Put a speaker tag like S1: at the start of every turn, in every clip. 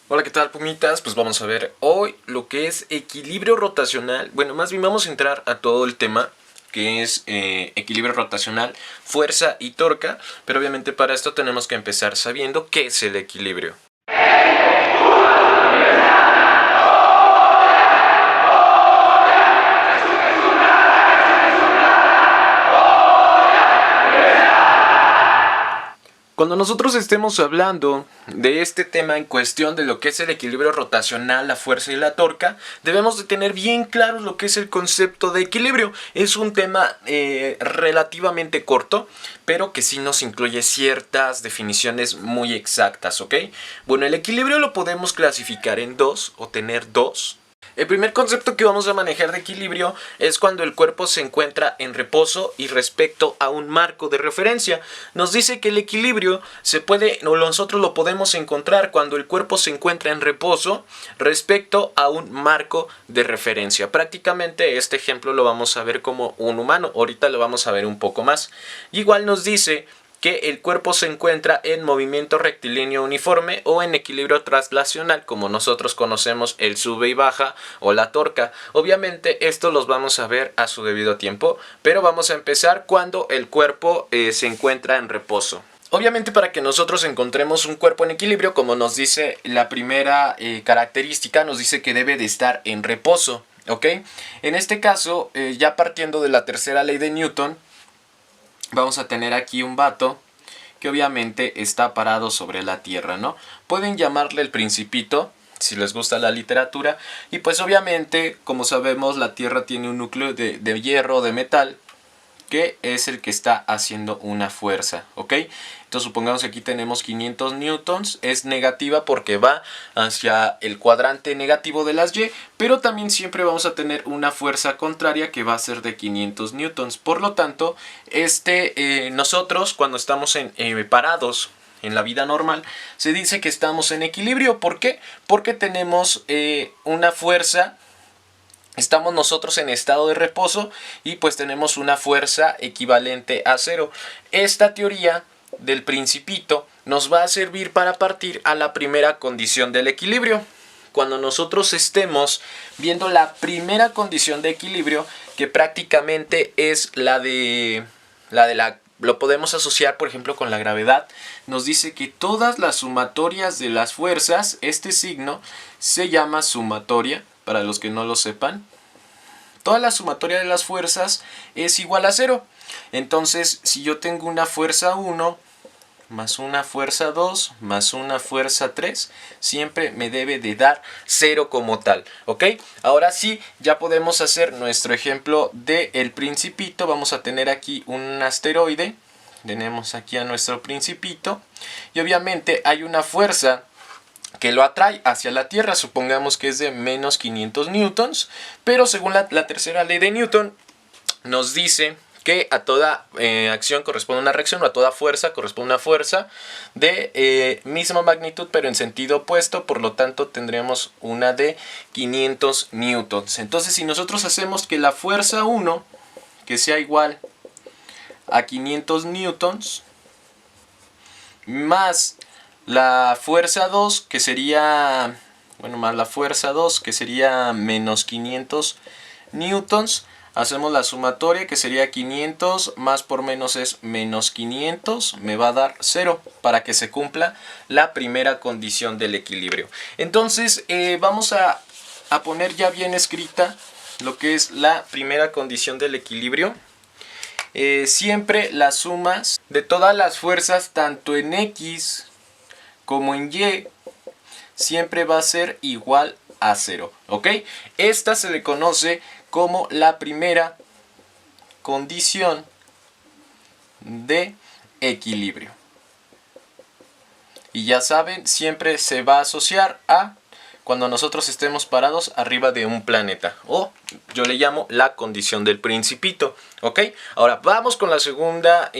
S1: Hola, ¿qué tal, pumitas? Pues vamos a ver hoy lo que es equilibrio rotacional. Bueno, más bien vamos a entrar a todo el tema que es equilibrio rotacional, fuerza y torca. Pero obviamente para esto tenemos que empezar sabiendo qué es el equilibrio. Cuando nosotros estemos hablando de este tema en cuestión de lo que es el equilibrio rotacional, la fuerza y la torca, debemos de tener bien claro lo que es el concepto de equilibrio. Es un tema relativamente corto, pero que sí nos incluye ciertas definiciones muy exactas, ¿ok? Bueno, el equilibrio lo podemos clasificar en dos o tener dos. El primer concepto que vamos a manejar de equilibrio es cuando el cuerpo se encuentra en reposo y respecto a un marco de referencia. Nos dice que el equilibrio se puede, o nosotros lo podemos encontrar cuando el cuerpo se encuentra en reposo respecto a un marco de referencia. Prácticamente este ejemplo lo vamos a ver como un humano. Ahorita lo vamos a ver un poco más. Igual nos dice que el cuerpo se encuentra en movimiento rectilíneo uniforme o en equilibrio traslacional, como nosotros conocemos el sube y baja o la torca. Obviamente esto los vamos a ver a su debido tiempo, pero vamos a empezar cuando el cuerpo se encuentra en reposo. Obviamente para que nosotros encontremos un cuerpo en equilibrio, como nos dice la primera característica, nos dice que debe de estar en reposo, ¿ok? En este caso, ya partiendo de la tercera ley de Newton, vamos a tener aquí un vato que obviamente está parado sobre la tierra, ¿no? Pueden llamarle el Principito, si les gusta la literatura. Y pues obviamente, como sabemos, la tierra tiene un núcleo de hierro, de metal, que es el que está haciendo una fuerza, ¿ok? Entonces supongamos que aquí tenemos 500 newtons, es negativa porque va hacia el cuadrante negativo de las Y, pero también siempre vamos a tener una fuerza contraria que va a ser de 500 newtons. Por lo tanto, nosotros cuando estamos parados en la vida normal, se dice que estamos en equilibrio. ¿Por qué? Porque tenemos una fuerza. Estamos nosotros en estado de reposo y pues tenemos una fuerza equivalente a cero. Esta teoría del Principito nos va a servir para partir a la primera condición del equilibrio. Cuando nosotros estemos viendo la primera condición de equilibrio, que prácticamente es lo podemos asociar, por ejemplo, con la gravedad. Nos dice que todas las sumatorias de las fuerzas, este signo se llama sumatoria, para los que no lo sepan. Toda la sumatoria de las fuerzas es igual a 0. Entonces, si yo tengo una fuerza 1 más una fuerza 2 más una fuerza 3, siempre me debe de dar 0 como tal, ¿ok? Ahora sí, ya podemos hacer nuestro ejemplo del Principito. Vamos a tener aquí un asteroide. Tenemos aquí a nuestro Principito. Y obviamente hay una fuerza que lo atrae hacia la Tierra. Supongamos que es de menos 500 newtons. Pero según la tercera ley de Newton, nos dice que a toda acción corresponde una reacción, o a toda fuerza corresponde una fuerza de misma magnitud pero en sentido opuesto. Por lo tanto tendremos una de 500 newtons. Entonces, si nosotros hacemos que la fuerza 1 que sea igual a 500 newtons más la fuerza 2 que sería, más la fuerza 2 que sería menos 500 newtons, hacemos la sumatoria que sería 500 más por menos es menos 500, me va a dar 0 para que se cumpla la primera condición del equilibrio. Entonces vamos a poner ya bien escrita lo que es la primera condición del equilibrio. Siempre las sumas de todas las fuerzas, tanto en X como en Y, siempre va a ser igual a 0, ¿ok? Esta se le conoce como la primera condición de equilibrio. Y ya saben, siempre se va a asociar a cuando nosotros estemos parados arriba de un planeta, o yo le llamo la condición del Principito, ¿ok? Ahora vamos con la segunda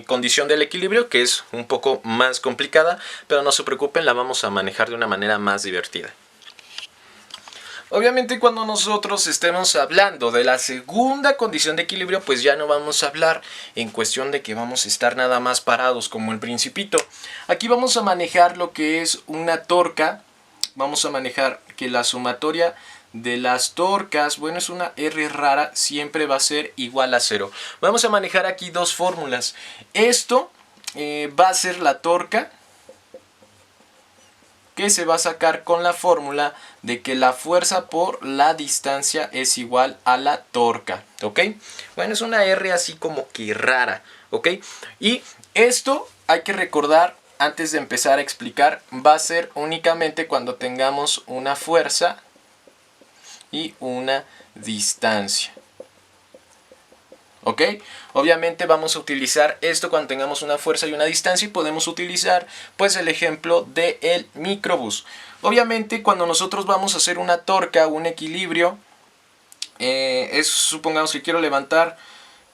S1: condición del equilibrio, que es un poco más complicada, pero no se preocupen, la vamos a manejar de una manera más divertida. Obviamente cuando nosotros estemos hablando de la segunda condición de equilibrio, pues ya no vamos a hablar en cuestión de que vamos a estar nada más parados como el Principito. Aquí vamos a manejar lo que es una torca vamos a manejar que la sumatoria de las torcas, bueno, es una R rara, siempre va a ser igual a 0. Vamos a manejar aquí dos fórmulas. Esto va a ser la torca, que se va a sacar con la fórmula de que la fuerza por la distancia es igual a la torca, ¿ok? Bueno, es una R así como que rara, ¿ok? Y esto hay que recordar, antes de empezar a explicar, va a ser únicamente cuando tengamos una fuerza y una distancia. ¿Ok? Obviamente vamos a utilizar esto cuando tengamos una fuerza y una distancia, y podemos utilizar pues el ejemplo del microbús. Obviamente cuando nosotros vamos a hacer una torca o un equilibrio, supongamos que quiero levantar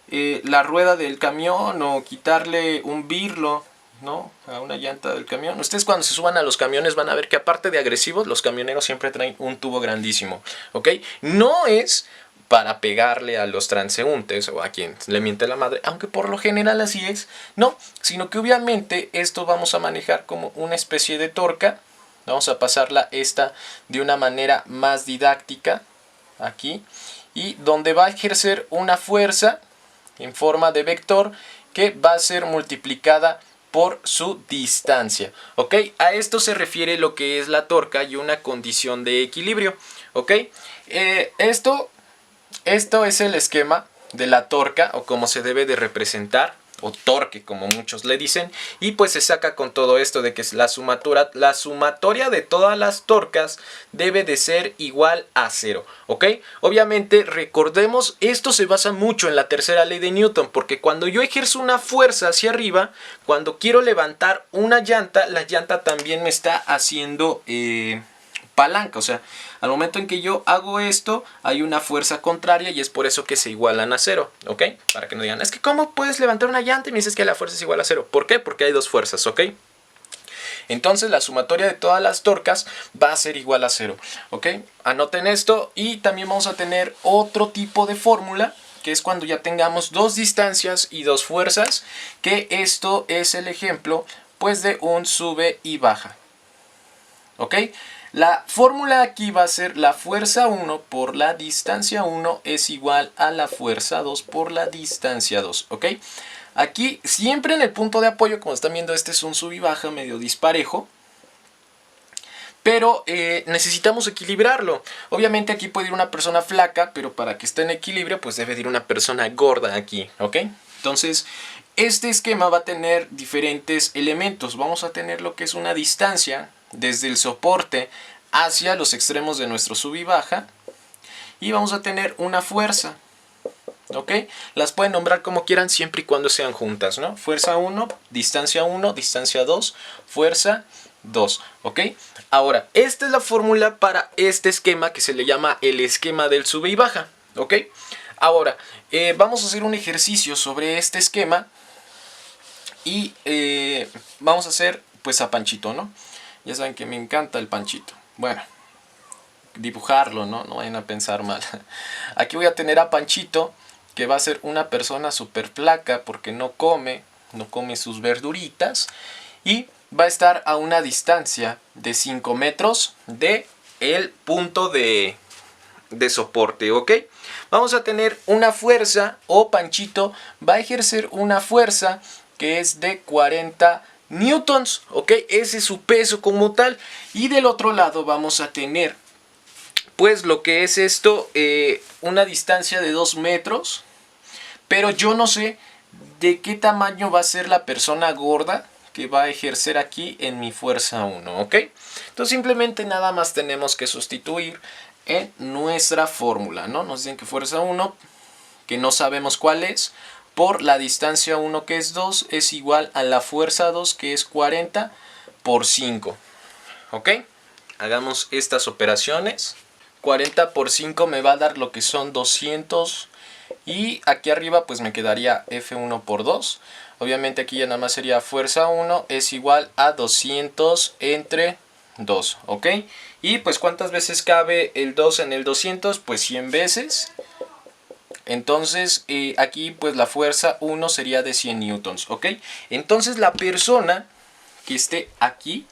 S1: la rueda del camión o quitarle un birlo, ¿no?, a una llanta del camión. Ustedes cuando se suban a los camiones van a ver que aparte de agresivos, los camioneros siempre traen un tubo grandísimo, ¿ok? No es para pegarle a los transeúntes o a quien le miente la madre, aunque por lo general así es, no, sino que obviamente esto vamos a manejar como una especie de torca. Vamos a pasarla esta de una manera más didáctica aquí, y donde va a ejercer una fuerza en forma de vector que va a ser multiplicada por su distancia, ¿ok? A esto se refiere lo que es la torca y una condición de equilibrio, ¿ok? Esto es el esquema de la torca, o como se debe de representar, o torque como muchos le dicen, y pues se saca con todo esto de que la sumatoria de todas las torcas debe de ser igual a 0, ¿ok? Obviamente recordemos, esto se basa mucho en la tercera ley de Newton, porque cuando yo ejerzo una fuerza hacia arriba, cuando quiero levantar una llanta, la llanta también me está haciendo palanca, o sea, al momento en que yo hago esto, hay una fuerza contraria y es por eso que se igualan a 0, ¿ok? Para que no digan, es que ¿cómo puedes levantar una llanta y me dices que la fuerza es igual a 0? ¿Por qué? Porque hay dos fuerzas, ¿ok? Entonces la sumatoria de todas las torcas va a ser igual a 0, ¿ok? Anoten esto, y también vamos a tener otro tipo de fórmula, que es cuando ya tengamos dos distancias y dos fuerzas, que esto es el ejemplo pues de un sube y baja, ¿ok? La fórmula aquí va a ser la fuerza 1 por la distancia 1 es igual a la fuerza 2 por la distancia 2, ¿ok? Aquí siempre en el punto de apoyo, como están viendo, este es un sub y baja medio disparejo, pero necesitamos equilibrarlo. Obviamente aquí puede ir una persona flaca, pero para que esté en equilibrio pues debe de ir una persona gorda aquí, ¿ok? Entonces este esquema va a tener diferentes elementos. Vamos a tener lo que es una distancia desde el soporte hacia los extremos de nuestro sub y baja, y vamos a tener una fuerza, ¿ok? Las pueden nombrar como quieran siempre y cuando sean juntas, ¿no? Fuerza 1, distancia 2, fuerza 2, ¿ok? Ahora, esta es la fórmula para este esquema que se le llama el esquema del sube y baja, ¿ok? Ahora, vamos a hacer un ejercicio sobre este esquema y vamos a hacer pues a Panchito, ¿no? Ya saben que me encanta el Panchito. Bueno, dibujarlo, ¿no? No vayan a pensar mal. Aquí voy a tener a Panchito, que va a ser una persona súper flaca porque no come sus verduritas. Y va a estar a una distancia de 5 metros de el punto de soporte, ¿ok? Vamos a tener una fuerza, o Panchito va a ejercer una fuerza que es de 40 newtons, ¿ok? Ese es su peso como tal. Y del otro lado vamos a tener pues lo que es esto, una distancia de 2 metros, pero yo no sé de qué tamaño va a ser la persona gorda que va a ejercer aquí en mi fuerza 1, ¿ok? Entonces simplemente nada más tenemos que sustituir en nuestra fórmula, ¿no? Nos dicen que fuerza 1, que no sabemos cuál es, por la distancia 1 que es 2, es igual a la fuerza 2 que es 40 por 5, ¿ok? Hagamos estas operaciones. 40 por 5 me va a dar lo que son 200, y aquí arriba pues me quedaría F1 por 2. Obviamente aquí ya nada más sería fuerza 1 es igual a 200 entre 2, ¿ok? Y pues ¿cuántas veces cabe el 2 en el 200? Pues 100 veces. Entonces aquí pues la fuerza 1 sería de 100 newtons, ¿ok? Entonces la persona que esté aquí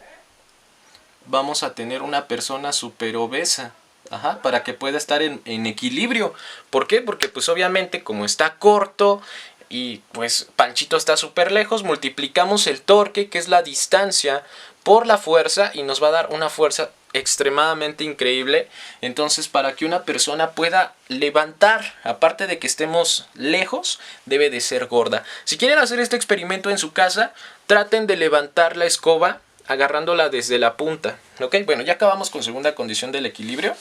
S1: vamos a tener una persona súper obesa. Ajá, para que pueda estar en equilibrio. ¿Por qué? Porque pues obviamente como está corto y pues Panchito está súper lejos, multiplicamos el torque, que es la distancia, por la fuerza y nos va a dar una fuerza extremadamente increíble. Entonces, para que una persona pueda levantar, aparte de que estemos lejos, debe de ser gorda. Si quieren hacer este experimento en su casa, traten de levantar la escoba agarrándola desde la punta, ¿ok? Bueno, ya acabamos con segunda condición del equilibrio.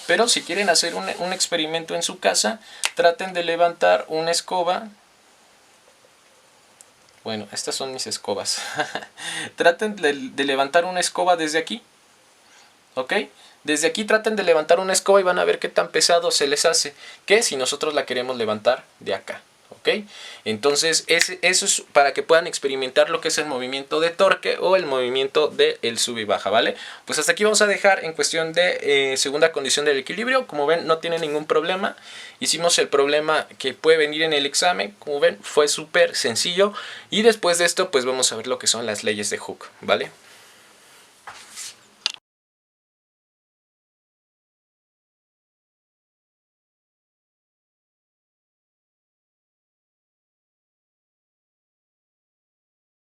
S1: Pero si quieren hacer un experimento en su casa, traten de levantar una escoba. Bueno, estas son mis escobas. Traten de levantar una escoba desde aquí. ¿Ok? Desde aquí traten de levantar una escoba y van a ver qué tan pesado se les hace. Que si nosotros la queremos levantar de acá. ¿Ok? Entonces eso es para que puedan experimentar lo que es el movimiento de torque o el movimiento del sub y baja, ¿vale? Pues hasta aquí vamos a dejar en cuestión de segunda condición del equilibrio. Como ven, no tiene ningún problema. Hicimos el problema que puede venir en el examen. Como ven, fue súper sencillo. Y después de esto, pues vamos a ver lo que son las leyes de Hooke, ¿vale?